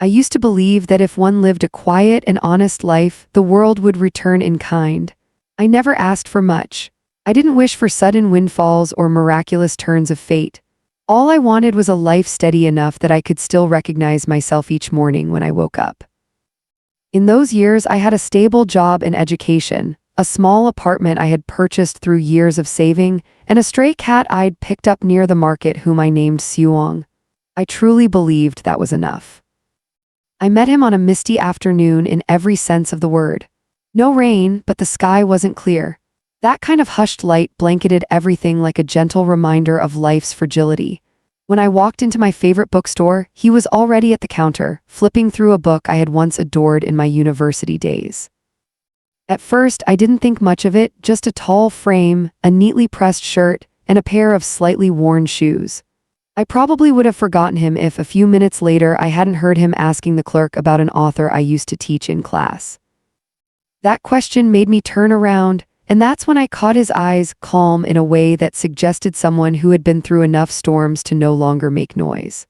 I used to believe that if one lived a quiet and honest life, the world would return in kind. I never asked for much. I didn't wish for sudden windfalls or miraculous turns of fate. All I wanted was a life steady enough that I could still recognize myself each morning when I woke up. In those years, I had a stable job and education, a small apartment I had purchased through years of saving, and a stray cat I'd picked up near the market whom I named Suong. I truly believed that was enough. I met him on a misty afternoon in every sense of the word. No rain, but the sky wasn't clear. That kind of hushed light blanketed everything like a gentle reminder of life's fragility. When I walked into my favorite bookstore, he was already at the counter, flipping through a book I had once adored in my university days. At first, I didn't think much of it, just a tall frame, a neatly pressed shirt, and a pair of slightly worn shoes. I probably would have forgotten him if a few minutes later I hadn't heard him asking the clerk about an author I used to teach in class. That question made me turn around, and that's when I caught his eyes, calm in a way that suggested someone who had been through enough storms to no longer make noise.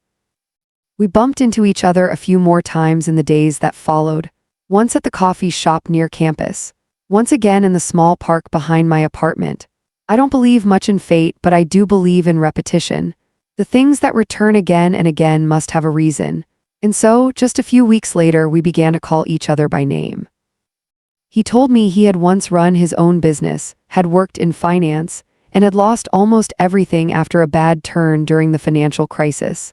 We bumped into each other a few more times in the days that followed, once at the coffee shop near campus, once again in the small park behind my apartment. I don't believe much in fate, but I do believe in repetition. The things that return again and again must have a reason. And so, just a few weeks later, we began to call each other by name. He told me he had once run his own business, had worked in finance, and had lost almost everything after a bad turn during the financial crisis.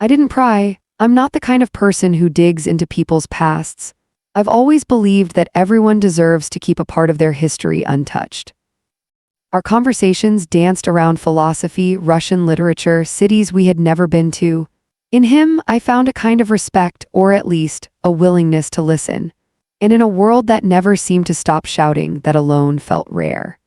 I didn't pry. I'm not the kind of person who digs into people's pasts. I've always believed that everyone deserves to keep a part of their history untouched. Our conversations danced around philosophy, Russian literature, cities we had never been to. In him, I found a kind of respect, or at least, a willingness to listen. And in a world that never seemed to stop shouting, that alone felt rare.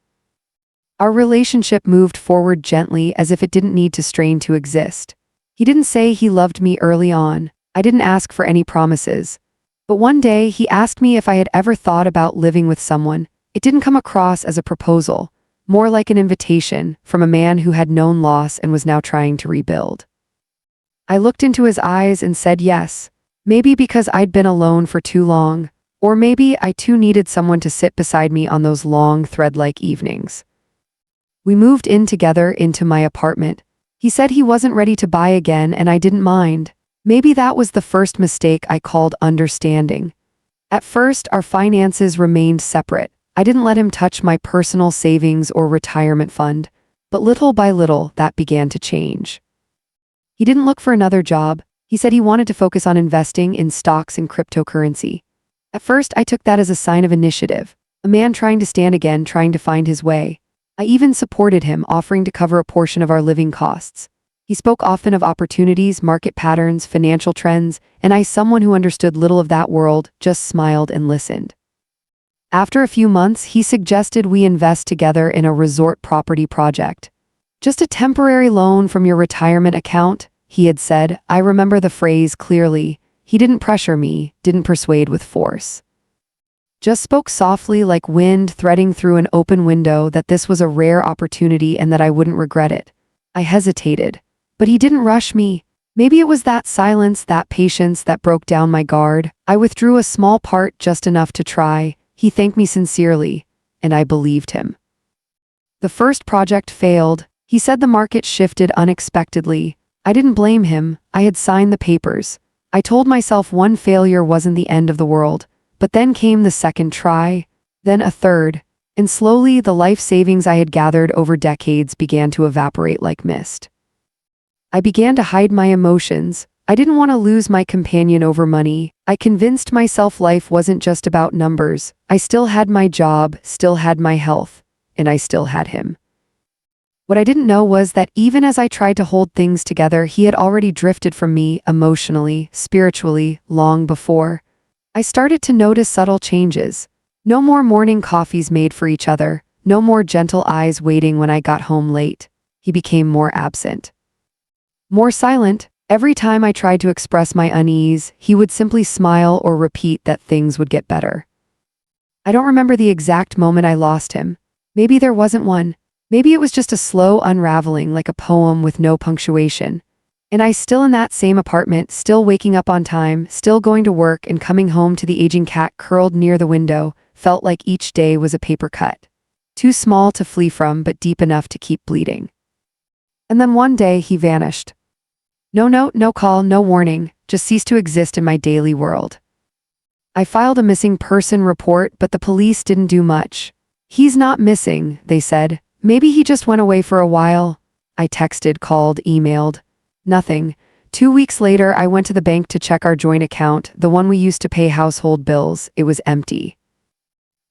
Our relationship moved forward gently as if it didn't need to strain to exist. He didn't say he loved me early on. I didn't ask for any promises. But one day, he asked me if I had ever thought about living with someone. It didn't come across as a proposal, more like an invitation from a man who had known loss and was now trying to rebuild. I looked into his eyes and said yes, maybe because I'd been alone for too long, or maybe I too needed someone to sit beside me on those long, thread-like evenings. We moved in together into my apartment. He said he wasn't ready to buy again, and I didn't mind. Maybe that was the first mistake I called understanding. At first, our finances remained separate. I didn't let him touch my personal savings or retirement fund, but little by little, that began to change. He didn't look for another job. He said he wanted to focus on investing in stocks and cryptocurrency. At first, I took that as a sign of initiative, a man trying to stand again, trying to find his way. I even supported him, offering to cover a portion of our living costs. He spoke often of opportunities, market patterns, financial trends, and I, someone who understood little of that world, just smiled and listened. After a few months, he suggested we invest together in a resort property project. Just a temporary loan from your retirement account, he had said. I remember the phrase clearly. He didn't pressure me, didn't persuade with force. Just spoke softly like wind threading through an open window that this was a rare opportunity and that I wouldn't regret it. I hesitated, but he didn't rush me. Maybe it was that silence, that patience that broke down my guard. I withdrew a small part, just enough to try. He thanked me sincerely, and I believed him. The first project failed. He said the market shifted unexpectedly. I didn't blame him. I had signed the papers. I told myself one failure wasn't the end of the world. But then came the second try, then a third, and slowly the life savings I had gathered over decades began to evaporate like mist. I began to hide my emotions. I didn't want to lose my companion over money. I convinced myself life wasn't just about numbers. I still had my job, still had my health, and I still had him. What I didn't know was that even as I tried to hold things together, he had already drifted from me emotionally, spiritually, long before. I started to notice subtle changes. No more morning coffees made for each other, no more gentle eyes waiting when I got home late. He became more absent. More silent. Every time I tried to express my unease, he would simply smile or repeat that things would get better. I don't remember the exact moment I lost him. Maybe there wasn't one. Maybe it was just a slow unraveling, like a poem with no punctuation. And I still in that same apartment, still waking up on time, still going to work and coming home to the aging cat curled near the window, felt like each day was a paper cut. Too small to flee from, but deep enough to keep bleeding. And then one day he vanished. No note, no call, no warning, just ceased to exist in my daily world. I filed a missing person report, but the police didn't do much. He's not missing, they said. Maybe he just went away for a while. I texted, called, emailed. Nothing. 2 weeks later, I went to the bank to check our joint account, the one we used to pay household bills. It was empty.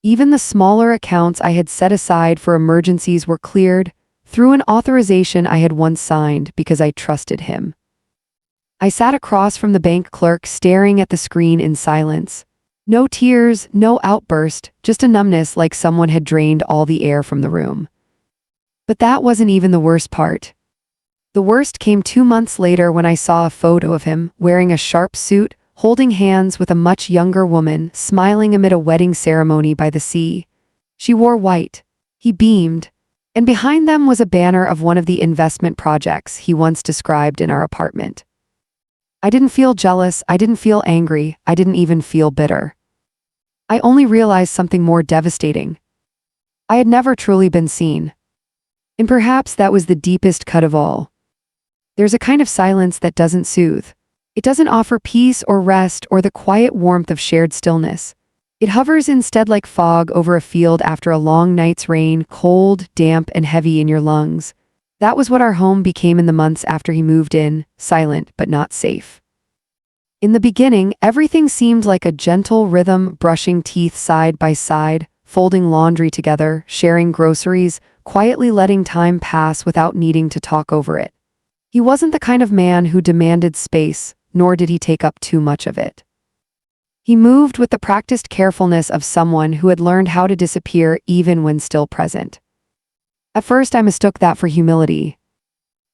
Even the smaller accounts I had set aside for emergencies were cleared through an authorization I had once signed because I trusted him. I sat across from the bank clerk, staring at the screen in silence. No tears, no outburst, just a numbness like someone had drained all the air from the room. But that wasn't even the worst part. The worst came 2 months later when I saw a photo of him, wearing a sharp suit, holding hands with a much younger woman, smiling amid a wedding ceremony by the sea. She wore white. He beamed. And behind them was a banner of one of the investment projects he once described in our apartment. I didn't feel jealous, I didn't feel angry, I didn't even feel bitter. I only realized something more devastating. I had never truly been seen. And perhaps that was the deepest cut of all. There's a kind of silence that doesn't soothe. It doesn't offer peace or rest or the quiet warmth of shared stillness. It hovers instead like fog over a field after a long night's rain, cold, damp, and heavy in your lungs. That was what our home became in the months after he moved in, silent but not safe. In the beginning, everything seemed like a gentle rhythm, brushing teeth side by side, folding laundry together, sharing groceries, quietly letting time pass without needing to talk over it. He wasn't the kind of man who demanded space, nor did he take up too much of it. He moved with the practiced carefulness of someone who had learned how to disappear even when still present. At first, I mistook that for humility.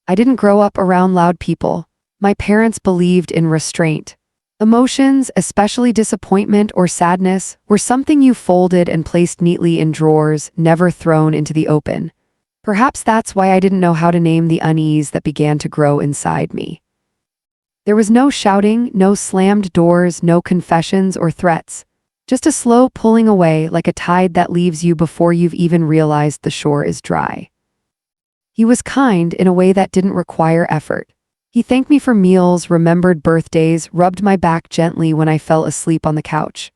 I didn't grow up around loud people. My parents believed in restraint. Emotions, especially disappointment or sadness, were something you folded and placed neatly in drawers, never thrown into the open. Perhaps that's why I didn't know how to name the unease that began to grow inside me. There was no shouting, no slammed doors, no confessions or threats. Just a slow pulling away like a tide that leaves you before you've even realized the shore is dry. He was kind in a way that didn't require effort. He thanked me for meals, remembered birthdays, rubbed my back gently when I fell asleep on the couch.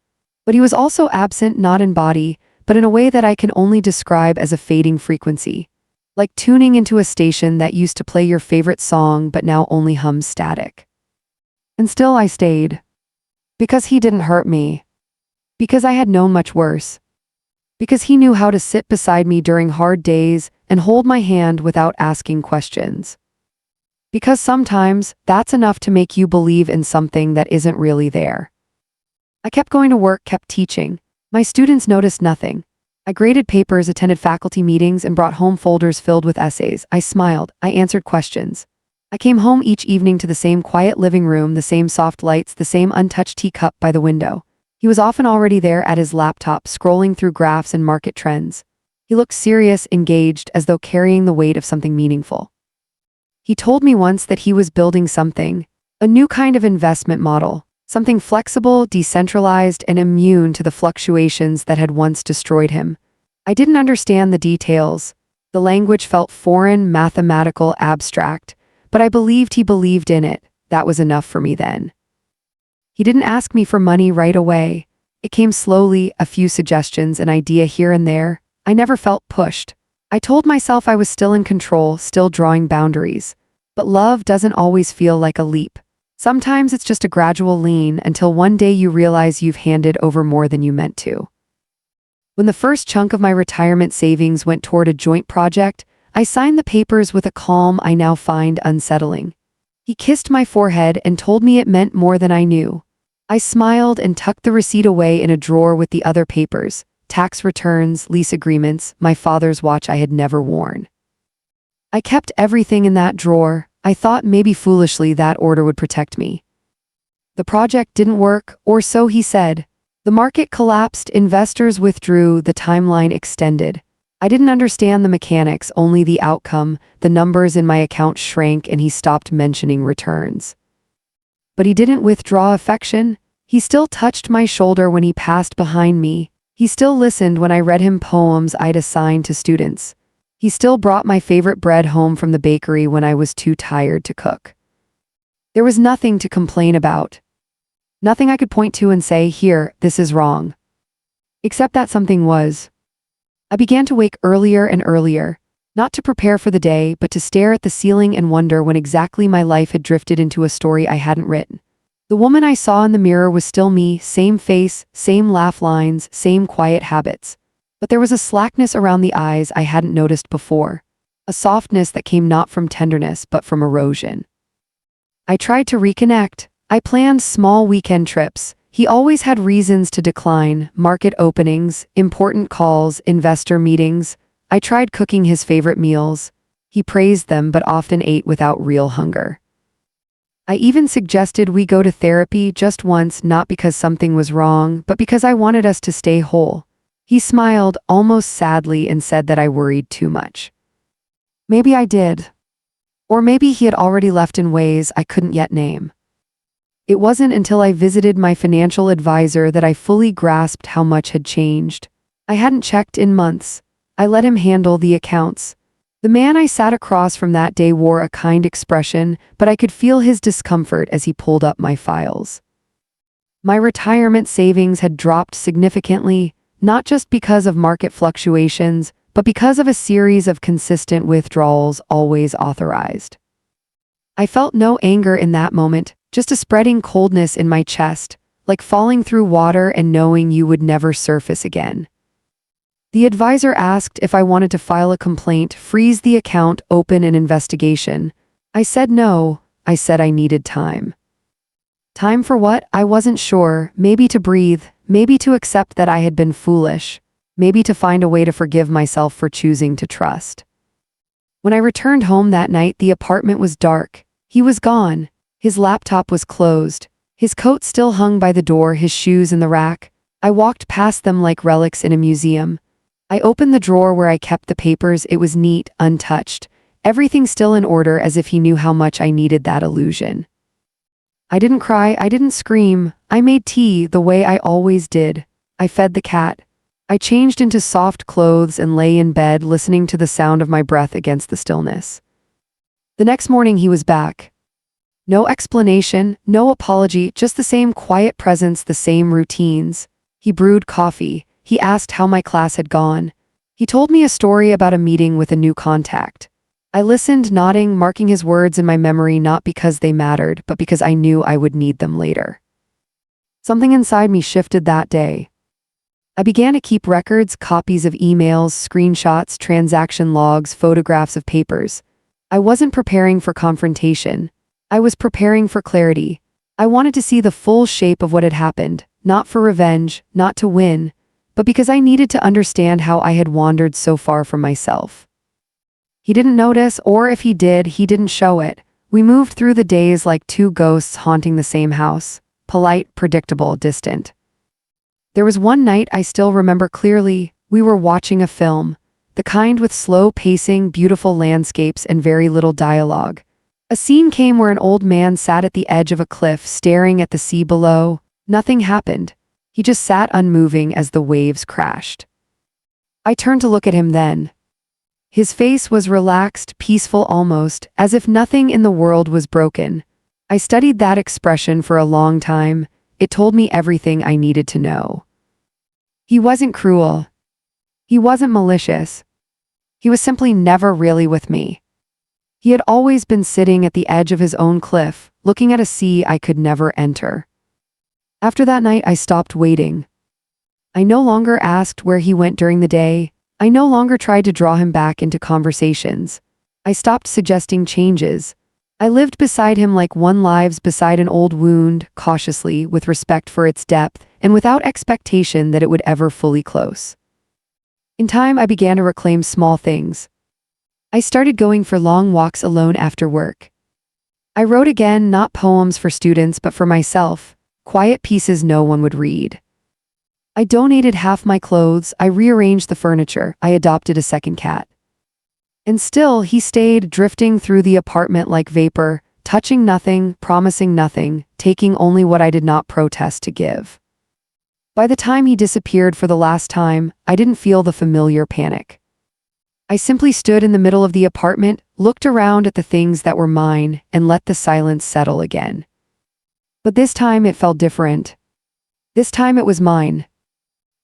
But he was also absent, not in body, but in a way that I can only describe as a fading frequency. Like tuning into a station that used to play your favorite song but now only hums static. And still I stayed. Because he didn't hurt me. Because I had known much worse. Because he knew how to sit beside me during hard days and hold my hand without asking questions. Because sometimes that's enough to make you believe in something that isn't really there. I kept going to work, kept teaching. My students noticed nothing. I graded papers, attended faculty meetings, and brought home folders filled with essays. I smiled. I answered questions. I came home each evening to the same quiet living room, the same soft lights, the same untouched teacup by the window. He was often already there at his laptop, scrolling through graphs and market trends. He looked serious, engaged, as though carrying the weight of something meaningful. He told me once that he was building something, a new kind of investment model, something flexible, decentralized, and immune to the fluctuations that had once destroyed him. I didn't understand the details. The language felt foreign, mathematical, abstract, but I believed he believed in it. That was enough for me then. He didn't ask me for money right away. It came slowly, a few suggestions, an idea here and there. I never felt pushed. I told myself I was still in control, still drawing boundaries. But love doesn't always feel like a leap. Sometimes it's just a gradual lean until one day you realize you've handed over more than you meant to. When the first chunk of my retirement savings went toward a joint project, I signed the papers with a calm I now find unsettling. He kissed my forehead and told me it meant more than I knew. I smiled and tucked the receipt away in a drawer with the other papers, tax returns, lease agreements, my father's watch I had never worn. I kept everything in that drawer. I thought maybe foolishly that order would protect me. The project didn't work, or so he said. The market collapsed, investors withdrew, the timeline extended. I didn't understand the mechanics, only the outcome. The numbers in my account shrank and he stopped mentioning returns. But he didn't withdraw affection. He still touched my shoulder when he passed behind me. He still listened when I read him poems I'd assigned to students. He still brought my favorite bread home from the bakery when I was too tired to cook. There was nothing to complain about. Nothing I could point to and say, here, this is wrong. Except that something was. I began to wake earlier and earlier, not to prepare for the day, but to stare at the ceiling and wonder when exactly my life had drifted into a story I hadn't written. The woman I saw in the mirror was still me, same face, same laugh lines, same quiet habits. But there was a slackness around the eyes I hadn't noticed before, a softness that came not from tenderness but from erosion. I tried to reconnect. I planned small weekend trips. He always had reasons to decline: market openings, important calls, investor meetings. I tried cooking his favorite meals. He praised them but often ate without real hunger. I even suggested we go to therapy just once, not because something was wrong, but because I wanted us to stay whole. He smiled, almost sadly, and said that I worried too much. Maybe I did. Or maybe he had already left in ways I couldn't yet name. It wasn't until I visited my financial advisor that I fully grasped how much had changed. I hadn't checked in months. I let him handle the accounts. The man I sat across from that day wore a kind expression, but I could feel his discomfort as he pulled up my files. My retirement savings had dropped significantly, not just because of market fluctuations, but because of a series of consistent withdrawals always authorized. I felt no anger in that moment, just a spreading coldness in my chest, like falling through water and knowing you would never surface again. The advisor asked if I wanted to file a complaint, freeze the account, open an investigation. I said no. I said I needed time. Time for what? I wasn't sure. Maybe to breathe, maybe to accept that I had been foolish, maybe to find a way to forgive myself for choosing to trust. When I returned home that night, the apartment was dark. He was gone. His laptop was closed. His coat still hung by the door, his shoes in the rack. I walked past them like relics in a museum. I opened the drawer where I kept the papers. It was neat, untouched, everything still in order, as if he knew how much I needed that illusion. I didn't cry, I didn't scream. I made tea the way I always did. I fed the cat. I changed into soft clothes and lay in bed listening to the sound of my breath against the stillness. The next morning he was back. No explanation, no apology, just the same quiet presence, the same routines. He brewed coffee. He asked how my class had gone. He told me a story about a meeting with a new contact. I listened, nodding, marking his words in my memory, not because they mattered, but because I knew I would need them later. Something inside me shifted that day. I began to keep records, copies of emails, screenshots, transaction logs, photographs of papers. I wasn't preparing for confrontation. I was preparing for clarity. I wanted to see the full shape of what had happened, not for revenge, not to win, but because I needed to understand how I had wandered so far from myself. He didn't notice, or if he did, he didn't show it. We moved through the days like two ghosts haunting the same house, polite, predictable, distant. There was one night I still remember clearly. We were watching a film, the kind with slow pacing, beautiful landscapes, and very little dialogue. A scene came where an old man sat at the edge of a cliff staring at the sea below. Nothing happened. He just sat unmoving as the waves crashed. I turned to look at him then. His face was relaxed, peaceful almost, as if nothing in the world was broken. I studied that expression for a long time. It told me everything I needed to know. He wasn't cruel. He wasn't malicious. He was simply never really with me. He had always been sitting at the edge of his own cliff, looking at a sea I could never enter. After that night, I stopped waiting. I no longer asked where he went during the day. I no longer tried to draw him back into conversations. I stopped suggesting changes. I lived beside him like one lives beside an old wound, cautiously, with respect for its depth, and without expectation that it would ever fully close. In time, I began to reclaim small things. I started going for long walks alone after work. I wrote again, not poems for students but for myself, quiet pieces no one would read. I donated half my clothes, I rearranged the furniture, I adopted a second cat. And still, he stayed, drifting through the apartment like vapor, touching nothing, promising nothing, taking only what I did not protest to give. By the time he disappeared for the last time, I didn't feel the familiar panic. I simply stood in the middle of the apartment, looked around at the things that were mine, and let the silence settle again. But this time it felt different. This time it was mine.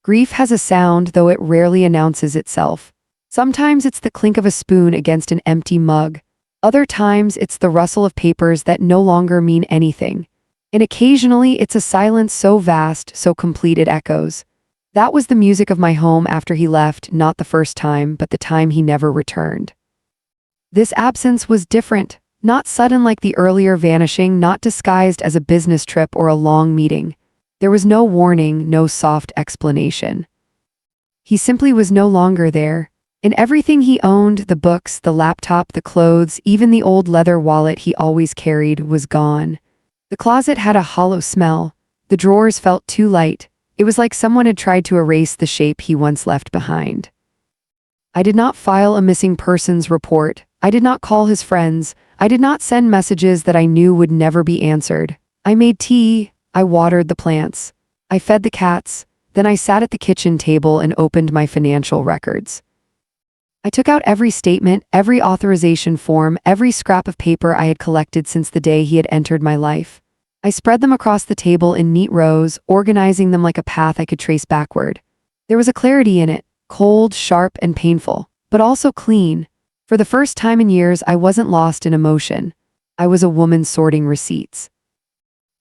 Grief has a sound, though it rarely announces itself. Sometimes it's the clink of a spoon against an empty mug. Other times it's the rustle of papers that no longer mean anything. And occasionally it's a silence so vast, so complete it echoes. That was the music of my home after he left, not the first time, but the time he never returned. This absence was different, not sudden like the earlier vanishing, not disguised as a business trip or a long meeting. There was no warning, no soft explanation. He simply was no longer there. And everything he owned, the books, the laptop, the clothes, even the old leather wallet he always carried, was gone. The closet had a hollow smell. The drawers felt too light. It was like someone had tried to erase the shape he once left behind. I did not file a missing persons report. I did not call his friends. I did not send messages that I knew would never be answered. I made tea. I watered the plants. I fed the cats. Then I sat at the kitchen table and opened my financial records. I took out every statement, every authorization form, every scrap of paper I had collected since the day he had entered my life. I spread them across the table in neat rows, organizing them like a path I could trace backward. There was a clarity in it, cold, sharp, and painful, but also clean. For the first time in years, I wasn't lost in emotion. I was a woman sorting receipts.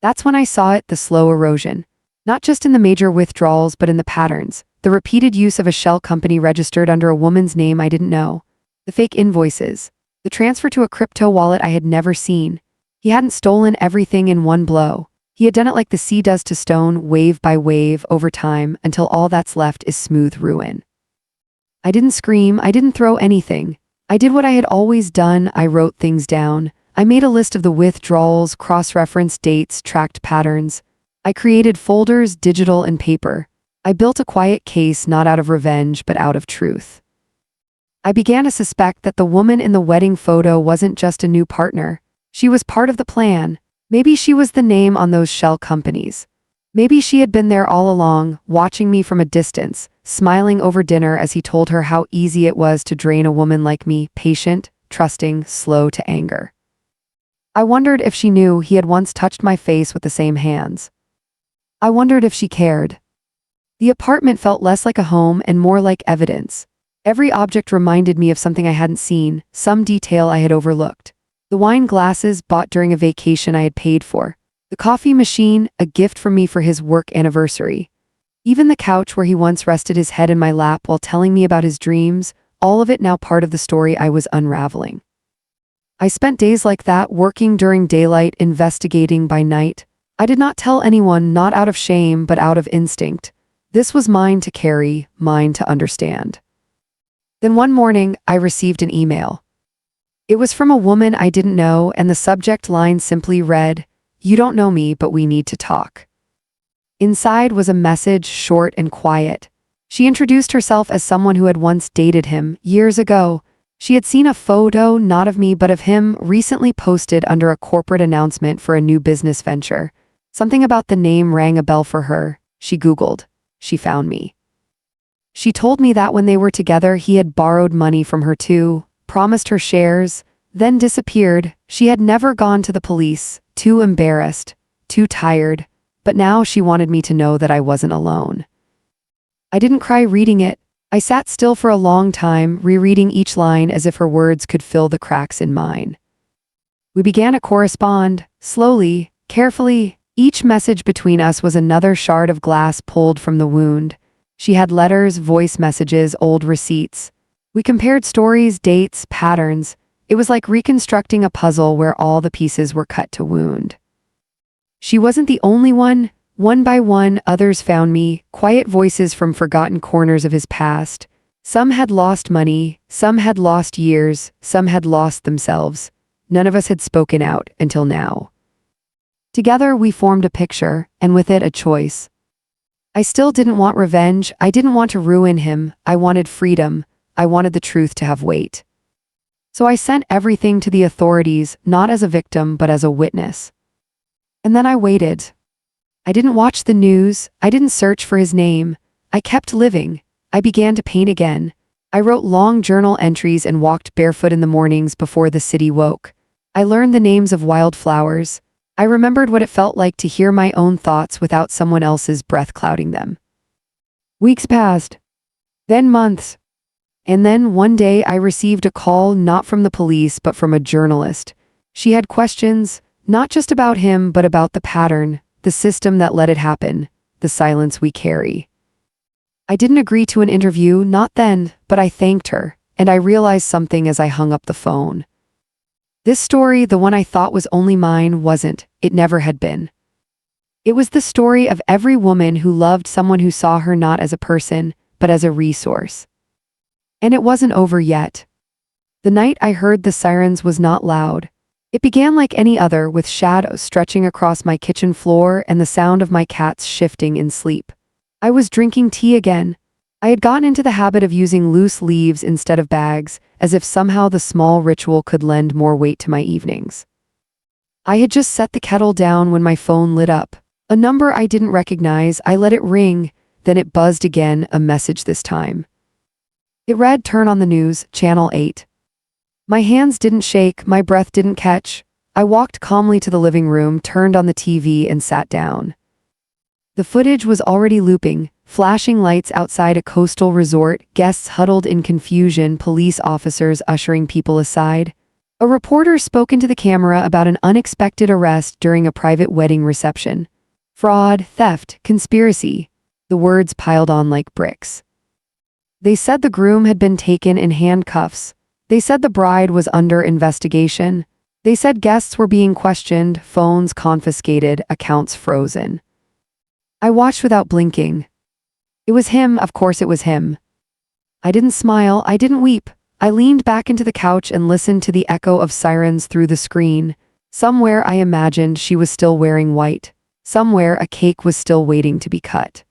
That's when I saw it, the slow erosion. Not just in the major withdrawals, but in the patterns. The repeated use of a shell company registered under a woman's name I didn't know. The fake invoices. The transfer to a crypto wallet I had never seen. He hadn't stolen everything in one blow. He had done it like the sea does to stone, wave by wave, over time, until all that's left is smooth ruin. I didn't scream, I didn't throw anything. I did what I had always done, I wrote things down. I made a list of the withdrawals, cross-referenced dates, tracked patterns. I created folders, digital and paper. I built a quiet case not out of revenge, but out of truth. I began to suspect that the woman in the wedding photo wasn't just a new partner. She was part of the plan. Maybe she was the name on those shell companies. Maybe she had been there all along, watching me from a distance, smiling over dinner as he told her how easy it was to drain a woman like me, patient, trusting, slow to anger. I wondered if she knew he had once touched my face with the same hands. I wondered if she cared. The apartment felt less like a home and more like evidence. Every object reminded me of something I hadn't seen, some detail I had overlooked. The wine glasses bought during a vacation I had paid for. The coffee machine, a gift from me for his work anniversary. Even the couch where he once rested his head in my lap while telling me about his dreams, all of it now part of the story I was unraveling. I spent days like that, working during daylight, investigating by night. I did not tell anyone, not out of shame, but out of instinct. This was mine to carry, mine to understand. Then one morning, I received an email. It was from a woman I didn't know, and the subject line simply read, "You don't know me, but we need to talk." Inside was a message, short and quiet. She introduced herself as someone who had once dated him, years ago. She had seen a photo, not of me but of him, recently posted under a corporate announcement for a new business venture. Something about the name rang a bell for her. She Googled. She found me. She told me that when they were together, he had borrowed money from her too, promised her shares, then disappeared. She had never gone to the police, too embarrassed, too tired, but now she wanted me to know that I wasn't alone. I didn't cry reading it. I sat still for a long time, rereading each line as if her words could fill the cracks in mine. We began to correspond, slowly, carefully. Each message between us was another shard of glass pulled from the wound. She had letters, voice messages, old receipts. We compared stories, dates, patterns. It was like reconstructing a puzzle where all the pieces were cut to wound. She wasn't the only one. One by one, others found me, quiet voices from forgotten corners of his past. Some had lost money, some had lost years, some had lost themselves. None of us had spoken out until now. Together we formed a picture, and with it a choice. I still didn't want revenge. I didn't want to ruin him. I wanted freedom. I wanted the truth to have weight. So I sent everything to the authorities, not as a victim, but as a witness. And then I waited. I didn't watch the news. I didn't search for his name. I kept living. I began to paint again. I wrote long journal entries and walked barefoot in the mornings before the city woke. I learned the names of wildflowers. I remembered what it felt like to hear my own thoughts without someone else's breath clouding them. Weeks passed. Then months. And then one day I received a call not from the police but from a journalist. She had questions, not just about him but about the pattern, the system that let it happen, the silence we carry. I didn't agree to an interview, not then, but I thanked her, and I realized something as I hung up the phone. This story, the one I thought was only mine, wasn't. It never had been. It was the story of every woman who loved someone who saw her not as a person, but as a resource. And it wasn't over yet. The night I heard the sirens was not loud. It began like any other, with shadows stretching across my kitchen floor and the sound of my cats shifting in sleep. I was drinking tea again. I had gotten into the habit of using loose leaves instead of bags, as if somehow the small ritual could lend more weight to my evenings. I had just set the kettle down when my phone lit up. A number I didn't recognize. I let it ring, then it buzzed again, a message this time. It read, "Turn on the news, Channel 8. My hands didn't shake, my breath didn't catch. I walked calmly to the living room, turned on the TV, and sat down. The footage was already looping, flashing lights outside a coastal resort, guests huddled in confusion, police officers ushering people aside. A reporter spoke into the camera about an unexpected arrest during a private wedding reception. Fraud, theft, conspiracy. The words piled on like bricks. They said the groom had been taken in handcuffs. They said the bride was under investigation. They said guests were being questioned, phones confiscated, accounts frozen. I watched without blinking. It was him, of course it was him. I didn't smile, I didn't weep. I leaned back into the couch and listened to the echo of sirens through the screen. Somewhere I imagined she was still wearing white. Somewhere a cake was still waiting to be cut.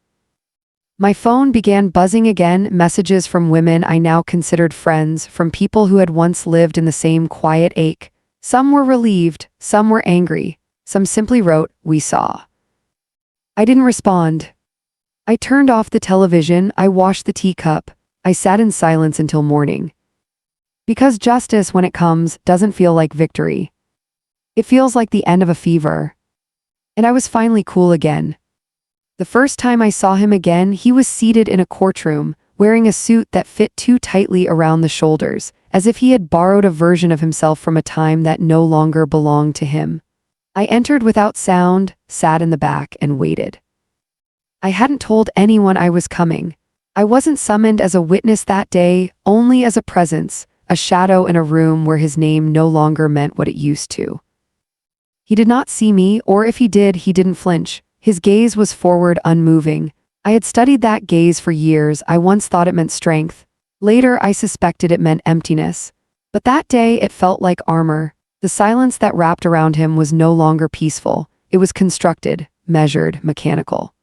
My phone began buzzing again, messages from women I now considered friends, from people who had once lived in the same quiet ache. Some were relieved, some were angry, some simply wrote, "We saw." I didn't respond. I turned off the television, I washed the teacup, I sat in silence until morning. Because justice, when it comes, doesn't feel like victory. It feels like the end of a fever. And I was finally cool again. The first time I saw him again, he was seated in a courtroom, wearing a suit that fit too tightly around the shoulders, as if he had borrowed a version of himself from a time that no longer belonged to him. I entered without sound, sat in the back, and waited. I hadn't told anyone I was coming. I wasn't summoned as a witness that day, only as a presence, a shadow in a room where his name no longer meant what it used to. He did not see me, or if he did, he didn't flinch. His gaze was forward, unmoving. I had studied that gaze for years. I once thought it meant strength. Later, I suspected it meant emptiness. But that day, it felt like armor. The silence that wrapped around him was no longer peaceful. It was constructed, measured, mechanical.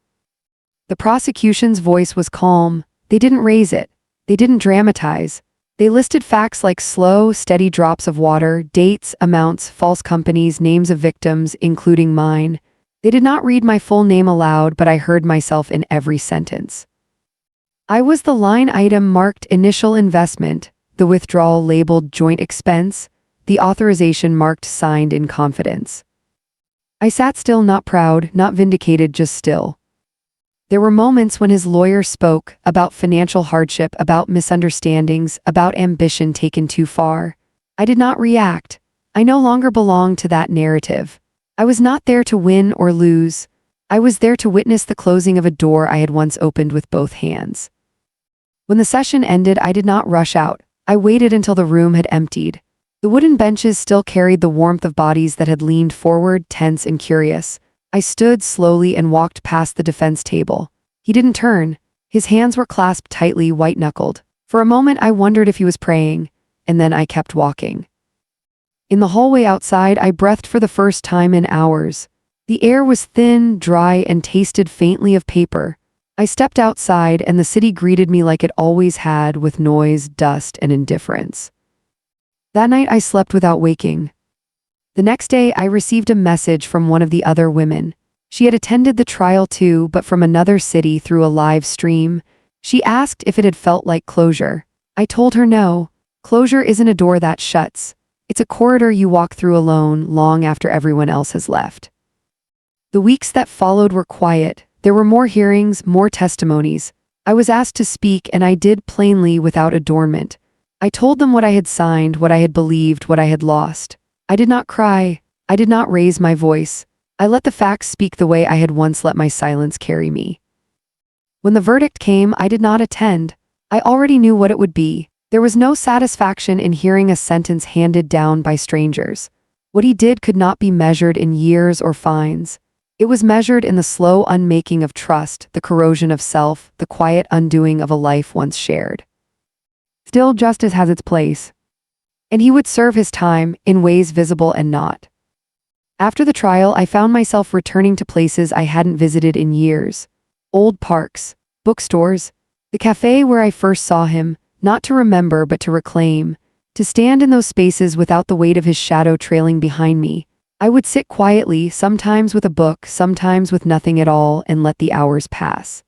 The prosecution's voice was calm. They didn't raise it. They didn't dramatize. They listed facts like slow, steady drops of water, dates, amounts, false companies, names of victims, including mine. They did not read my full name aloud, but I heard myself in every sentence. I was the line item marked initial investment, the withdrawal labeled joint expense, the authorization marked signed in confidence. I sat still, not proud, not vindicated, just still. There were moments when his lawyer spoke about financial hardship, about misunderstandings, about ambition taken too far. I did not react. I no longer belonged to that narrative. I was not there to win or lose. I was there to witness the closing of a door I had once opened with both hands. When the session ended, I did not rush out. I waited until the room had emptied. The wooden benches still carried the warmth of bodies that had leaned forward, tense and curious. I stood slowly and walked past the defense table. He didn't turn. His hands were clasped tightly, white-knuckled. For a moment I wondered if he was praying, and then I kept walking. In the hallway outside, I breathed for the first time in hours. The air was thin, dry, and tasted faintly of paper. I stepped outside and the city greeted me like it always had, with noise, dust, and indifference. That night I slept without waking. The next day I received a message from one of the other women. She had attended the trial too, but from another city through a live stream. She asked if it had felt like closure. I told her no. Closure isn't a door that shuts. It's a corridor you walk through alone long after everyone else has left. The weeks that followed were quiet. There were more hearings, more testimonies. I was asked to speak, and I did plainly, without adornment. I told them what I had signed, what I had believed, what I had lost. I did not cry. I did not raise my voice. I let the facts speak the way I had once let my silence carry me. When the verdict came, I did not attend. I already knew what it would be. There was no satisfaction in hearing a sentence handed down by strangers. What he did could not be measured in years or fines. It was measured in the slow unmaking of trust, the corrosion of self, the quiet undoing of a life once shared. Still, justice has its place. And he would serve his time, in ways visible and not. After the trial, I found myself returning to places I hadn't visited in years. Old parks, bookstores, the cafe where I first saw him, not to remember but to reclaim. To stand in those spaces without the weight of his shadow trailing behind me. I would sit quietly, sometimes with a book, sometimes with nothing at all, and let the hours pass.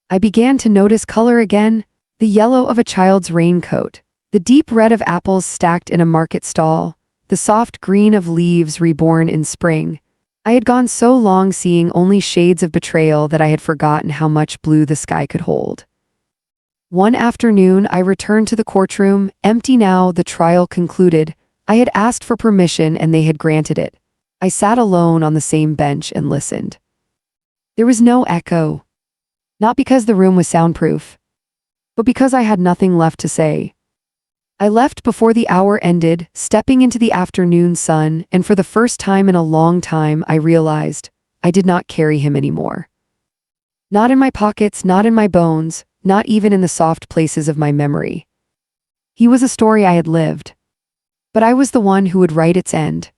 I began to notice color again, the yellow of a child's raincoat, the deep red of apples stacked in a market stall, the soft green of leaves reborn in spring. I had gone so long seeing only shades of betrayal that I had forgotten how much blue the sky could hold. One afternoon, I returned to the courtroom, empty now, the trial concluded. I had asked for permission and they had granted it. I sat alone on the same bench and listened. There was no echo. Not because the room was soundproof, but because I had nothing left to say. I left before the hour ended, stepping into the afternoon sun, and for the first time in a long time I realized I did not carry him anymore. Not in my pockets, not in my bones, not even in the soft places of my memory. He was a story I had lived. But I was the one who would write its end.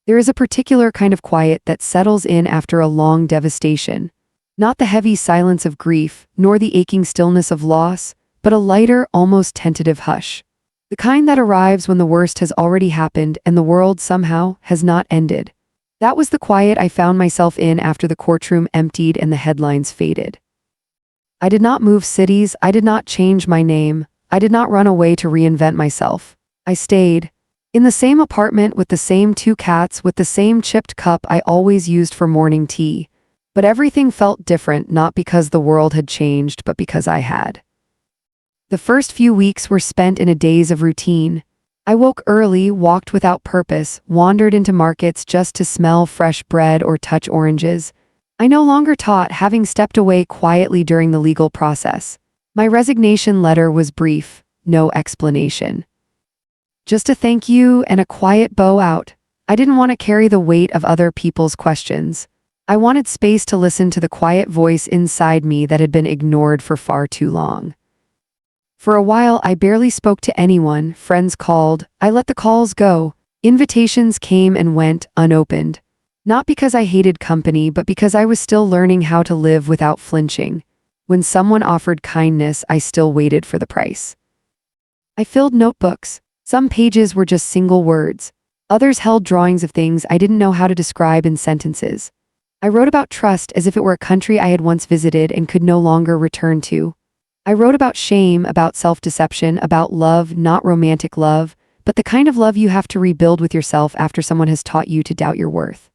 There is a particular kind of quiet that settles in after a long devastation. Not the heavy silence of grief, nor the aching stillness of loss, but a lighter, almost tentative hush. The kind that arrives when the worst has already happened and the world somehow has not ended. That was the quiet I found myself in after the courtroom emptied and the headlines faded. I did not move cities, I did not change my name, I did not run away to reinvent myself. I stayed in the same apartment with the same 2 cats with the same chipped cup I always used for morning tea. But everything felt different, not because the world had changed, but because I had. The first few weeks were spent in a daze of routine. I woke early, walked without purpose, wandered into markets just to smell fresh bread or touch oranges. I no longer taught, having stepped away quietly during the legal process. My resignation letter was brief, no explanation. Just a thank you and a quiet bow out. I didn't want to carry the weight of other people's questions. I wanted space to listen to the quiet voice inside me that had been ignored for far too long. For a while I barely spoke to anyone. Friends called, I let the calls go. Invitations came and went, unopened. Not because I hated company, but because I was still learning how to live without flinching. When someone offered kindness, I still waited for the price. I filled notebooks. Some pages were just single words. Others held drawings of things I didn't know how to describe in sentences. I wrote about trust as if it were a country I had once visited and could no longer return to. I wrote about shame, about self-deception, about love, not romantic love, but the kind of love you have to rebuild with yourself after someone has taught you to doubt your worth.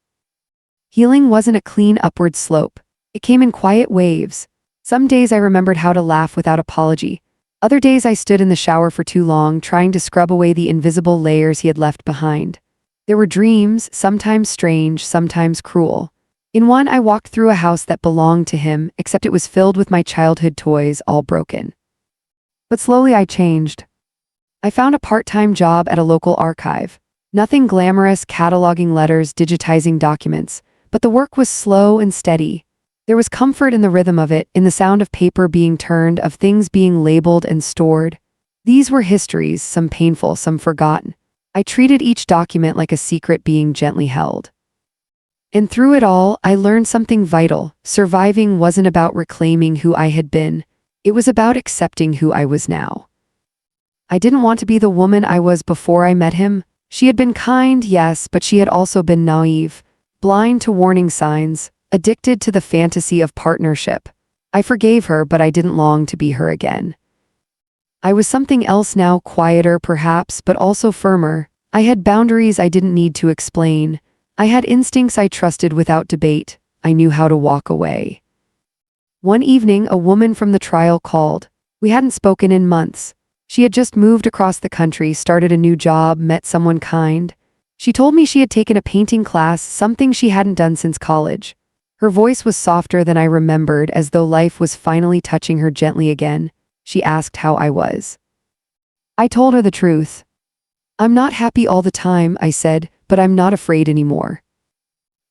Healing wasn't a clean upward slope. It came in quiet waves. Some days I remembered how to laugh without apology. Other days I stood in the shower for too long, trying to scrub away the invisible layers he had left behind. There were dreams, sometimes strange, sometimes cruel. In one, I walked through a house that belonged to him, except it was filled with my childhood toys, all broken. But slowly I changed. I found a part-time job at a local archive. Nothing glamorous, cataloging letters, digitizing documents, but the work was slow and steady. There was comfort in the rhythm of it, in the sound of paper being turned, of things being labeled and stored. These were histories, some painful, some forgotten. I treated each document like a secret being gently held. And through it all, I learned something vital. Surviving wasn't about reclaiming who I had been. It was about accepting who I was now. I didn't want to be the woman I was before I met him. She had been kind, yes, but she had also been naive, blind to warning signs, addicted to the fantasy of partnership. I forgave her, but I didn't long to be her again. I was something else now, quieter perhaps, but also firmer. I had boundaries I didn't need to explain. I had instincts I trusted without debate. I knew how to walk away. One evening, a woman from the trial called. We hadn't spoken in months. She had just moved across the country, started a new job, met someone kind. She told me she had taken a painting class, something she hadn't done since college. Her voice was softer than I remembered, as though life was finally touching her gently again. She asked how I was. I told her the truth. I'm not happy all the time, I said, but I'm not afraid anymore.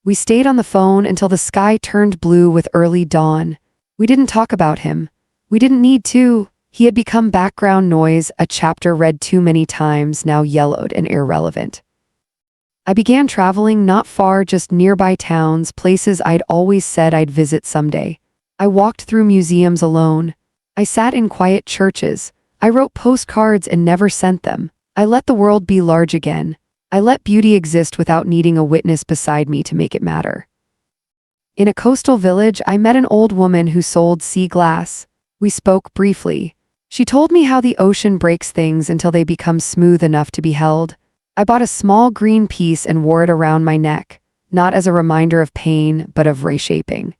We stayed on the phone until the sky turned blue with early dawn. We didn't talk about him. We didn't need to. He had become background noise, a chapter read too many times, now yellowed and irrelevant. I began traveling, not far, just nearby towns, places I'd always said I'd visit someday. I walked through museums alone. I sat in quiet churches. I wrote postcards and never sent them. I let the world be large again. I let beauty exist without needing a witness beside me to make it matter. In a coastal village, I met an old woman who sold sea glass. We spoke briefly. She told me how the ocean breaks things until they become smooth enough to be held. I bought a small green piece and wore it around my neck, not as a reminder of pain, but of reshaping.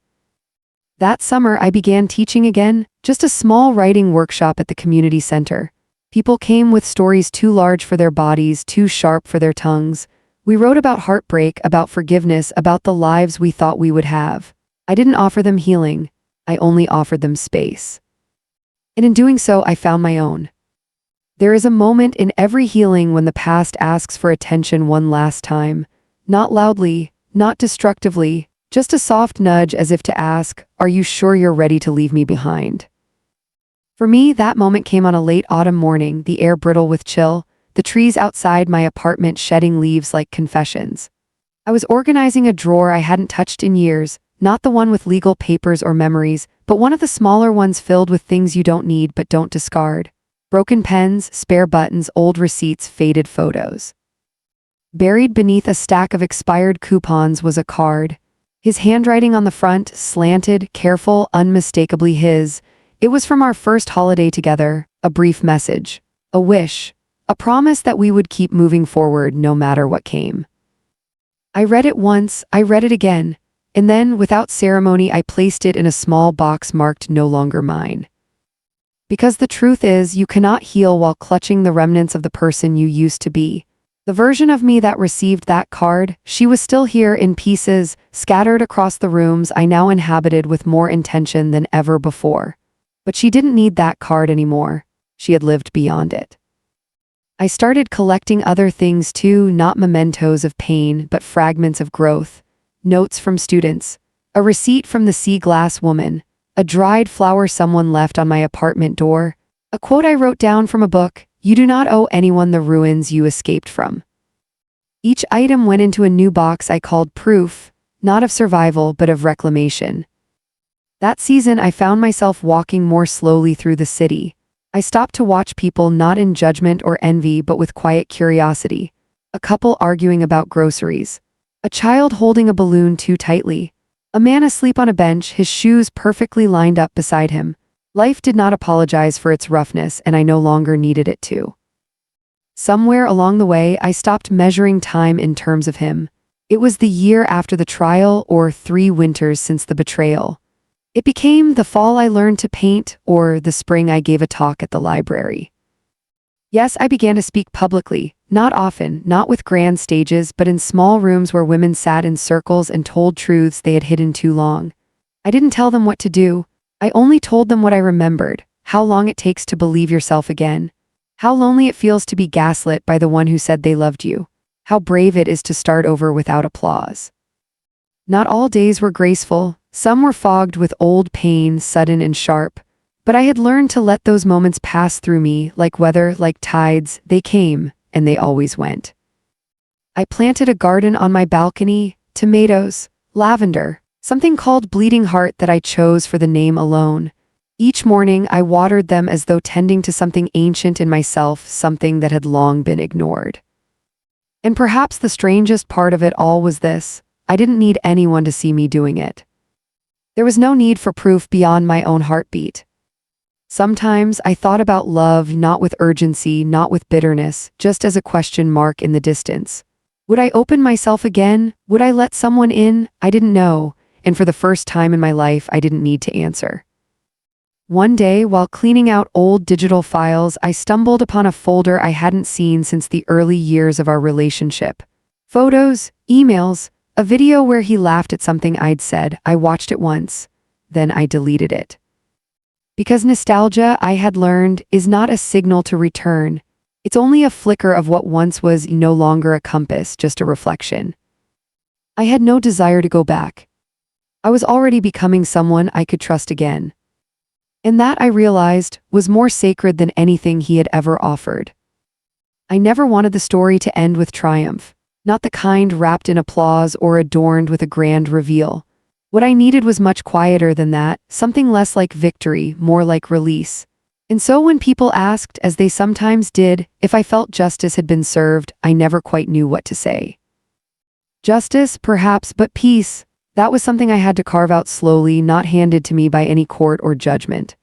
That summer, I began teaching again, just a small writing workshop at the community center. People came with stories too large for their bodies, too sharp for their tongues. We wrote about heartbreak, about forgiveness, about the lives we thought we would have. I didn't offer them healing. I only offered them space. And in doing so, I found my own. There is a moment in every healing when the past asks for attention one last time. Not loudly, not destructively, just a soft nudge as if to ask, are you sure you're ready to leave me behind? For me, that moment came on a late autumn morning, the air brittle with chill, the trees outside my apartment shedding leaves like confessions. I was organizing a drawer I hadn't touched in years, not the one with legal papers or memories, but one of the smaller ones filled with things you don't need but don't discard. Broken pens, spare buttons, old receipts, faded photos. Buried beneath a stack of expired coupons was a card. His handwriting on the front, slanted, careful, unmistakably his. It was from our first holiday together, a brief message, a wish, a promise that we would keep moving forward no matter what came. I read it once, I read it again, and then, without ceremony, I placed it in a small box marked no longer mine. Because the truth is, you cannot heal while clutching the remnants of the person you used to be. The version of me that received that card, she was still here in pieces, scattered across the rooms I now inhabited with more intention than ever before. But she didn't need that card anymore. She had lived beyond it. I started collecting other things too, not mementos of pain, but fragments of growth. Notes from students, a receipt from the sea glass woman, a dried flower someone left on my apartment door, a quote I wrote down from a book, "You do not owe anyone the ruins you escaped from." Each item went into a new box I called proof, not of survival but of reclamation. That season I found myself walking more slowly through the city. I stopped to watch people, not in judgment or envy but with quiet curiosity. A couple arguing about groceries. A child holding a balloon too tightly. A man asleep on a bench, his shoes perfectly lined up beside him. Life did not apologize for its roughness, and I no longer needed it to. Somewhere along the way, I stopped measuring time in terms of him. It was the year after the trial, or 3 winters since the betrayal. It became the fall I learned to paint, or the spring I gave a talk at the library. Yes, I began to speak publicly, not often, not with grand stages, but in small rooms where women sat in circles and told truths they had hidden too long. I didn't tell them what to do. I only told them what I remembered, how long it takes to believe yourself again, how lonely it feels to be gaslit by the one who said they loved you, how brave it is to start over without applause. Not all days were graceful, some were fogged with old pain, sudden and sharp. But I had learned to let those moments pass through me, like weather, like tides. They came, and they always went. I planted a garden on my balcony, tomatoes, lavender, something called bleeding heart that I chose for the name alone. Each morning I watered them as though tending to something ancient in myself, something that had long been ignored. And perhaps the strangest part of it all was this: I didn't need anyone to see me doing it. There was no need for proof beyond my own heartbeat. Sometimes I thought about love, not with urgency, not with bitterness, just as a question mark in the distance. Would I open myself again? Would I let someone in? I didn't know, and for the first time in my life, I didn't need to answer. One day, while cleaning out old digital files, I stumbled upon a folder I hadn't seen since the early years of our relationship. Photos, emails, a video where he laughed at something I'd said. I watched it once, then I deleted it. Because nostalgia, I had learned, is not a signal to return. It's only a flicker of what once was, no longer a compass, just a reflection. I had no desire to go back. I was already becoming someone I could trust again. And that, I realized, was more sacred than anything he had ever offered. I never wanted the story to end with triumph, not the kind wrapped in applause or adorned with a grand reveal. What I needed was much quieter than that, something less like victory, more like release. And so when people asked, as they sometimes did, if I felt justice had been served, I never quite knew what to say. Justice, perhaps, but peace, that was something I had to carve out slowly, not handed to me by any court or judgment.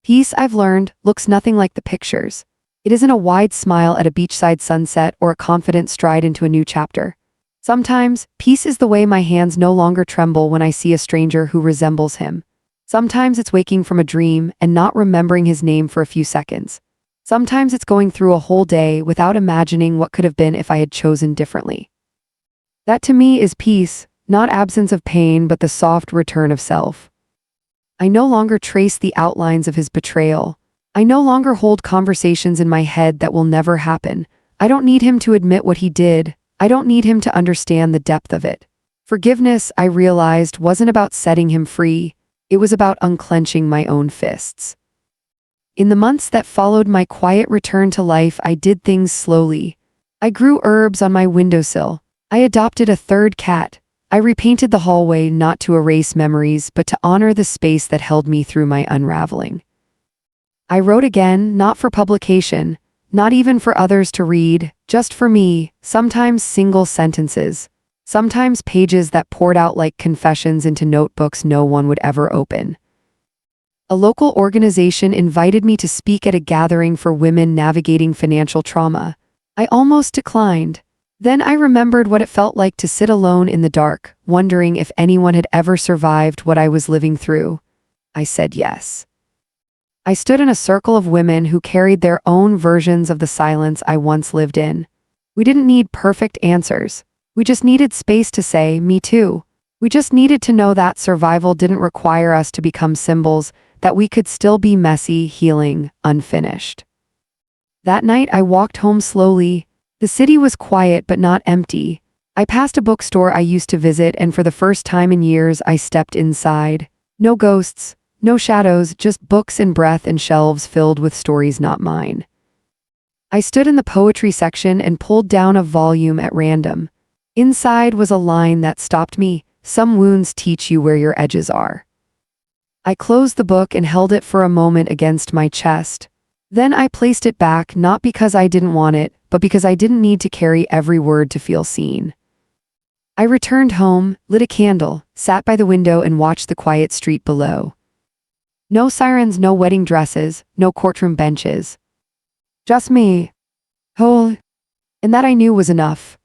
Peace, I've learned, looks nothing like the pictures. It isn't a wide smile at a beachside sunset or a confident stride into a new chapter. Sometimes, peace is the way my hands no longer tremble when I see a stranger who resembles him. Sometimes it's waking from a dream and not remembering his name for a few seconds. Sometimes it's going through a whole day without imagining what could have been if I had chosen differently. That to me is peace, not absence of pain but the soft return of self. I no longer trace the outlines of his betrayal. I no longer hold conversations in my head that will never happen. I don't need him to admit what he did. I don't need him to understand the depth of it. Forgiveness, I realized, wasn't about setting him free. It was about unclenching my own fists. In the months that followed my quiet return to life, I did things slowly. I grew herbs on my windowsill. I adopted a third cat. I repainted the hallway, not to erase memories, but to honor the space that held me through my unraveling. I wrote again, not for publication, not even for others to read, just for me, sometimes single sentences, sometimes pages that poured out like confessions into notebooks no one would ever open. A local organization invited me to speak at a gathering for women navigating financial trauma. I almost declined. Then I remembered what it felt like to sit alone in the dark, wondering if anyone had ever survived what I was living through. I said yes. I stood in a circle of women who carried their own versions of the silence I once lived in. We didn't need perfect answers. We just needed space to say, me too. We just needed to know that survival didn't require us to become symbols, that we could still be messy, healing, unfinished. That night I walked home slowly. The city was quiet but not empty. I passed a bookstore I used to visit, and for the first time in years I stepped inside. No ghosts, no shadows, just books and breath and shelves filled with stories not mine. I stood in the poetry section and pulled down a volume at random. Inside was a line that stopped me: "Some wounds teach you where your edges are." I closed the book and held it for a moment against my chest. Then I placed it back, not because I didn't want it, but because I didn't need to carry every word to feel seen. I returned home, lit a candle, sat by the window and watched the quiet street below. No sirens, no wedding dresses, no courtroom benches. Just me. Whole. And that I knew was enough.